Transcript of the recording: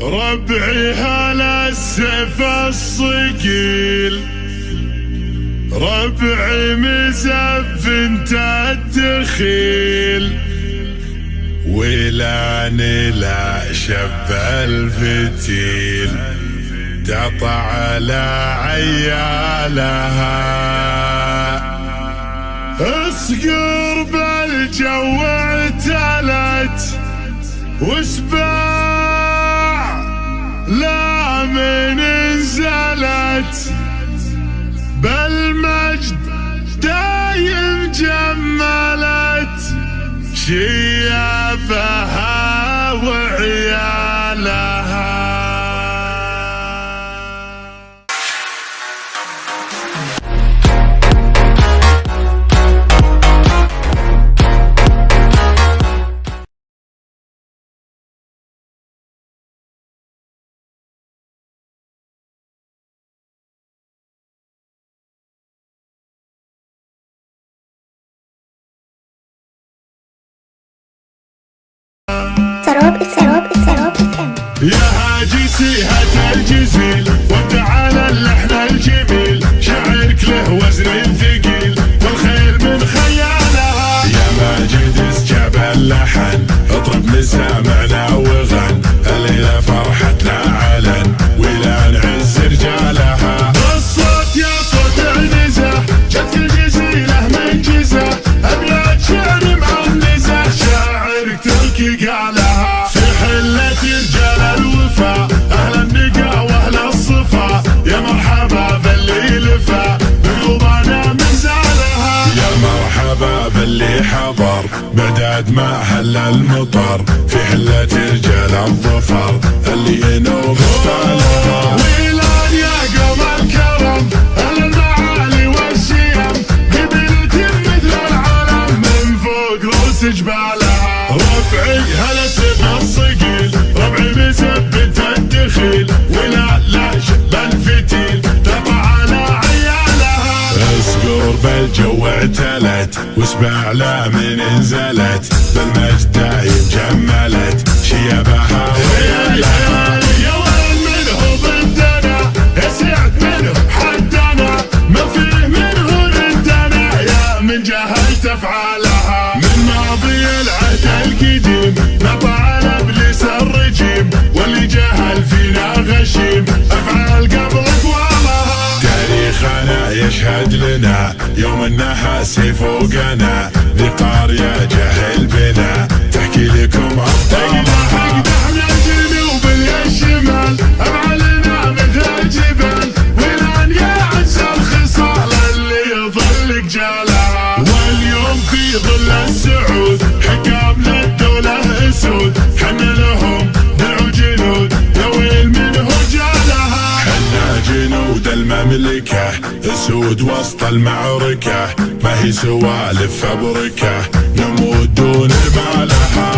ربعي هلا السيف الصقيل، ربعي مزف انت الدخيل، ولاني لا شب الفتيل تطع على عيالها. اصقر بالجو اعتلت وسباع لا من نزلت، بالمجد دايم جملت شيابها وعيالها. يا هاجسي هات الجزيل وتعالى اللحن الجميل، شعرك له وزن ثقيل والخير من خيالها. يا ماجد اسجاب اللحن اطرب مسامعنا وغن، الليلة فرحتنا علن ولا نعز رجالها. الصوت يا صوت النزاح جت الجزيلة من جزاح، ابيات شعر معنزة شاعرك تركي قالها. في حلة رجال الوفا اهل النقا واهل الصفا، يا مرحبا باللي لفا بقلوبنا مزالها. يا مرحبا باللي حضر بعداد ما هل المطر، في حلة رجال الظفر اللي ينوب استالها. ويلان يا قوم الكرم اهل المعالي والشيم، قبيلة مثل العلم من فوق روس جبالها. ربعي هلا سيف الصقيل، ربعي مثبت الدخيل، ولا لا شب الفتيل تطع على عيالها. اصقر بالجو اعتلت وسباع لا من نزلت، بالمجد دايم جملت شيابها وعيالها. يا ويل منه ضدنا يسعد منه حدنا، ما فيه منه ردنا يا من جهلت افعالها. من ماضي العهد القديم نطع على ابليس الرجيم، واللي جهل فينا غشيم افعال قبل اقوالها. تاريخنا يشهد لنا يوم النحاس فوقنا، ذي قارية جهل بنا تحكي لكم ابطالها. اقدحنا الجنوب الشمال افعالنا مثل الجبال، ولان يعز الخصال اللي يظل جالها. واليوم في ظل السعود حكام للدولة اسود، حنا لهم دعوا جنود يا ويل من رجالها. حنا جنود المملكة اسود وسط المعركة، ما هي سوالف فبركة نموت دون بالها.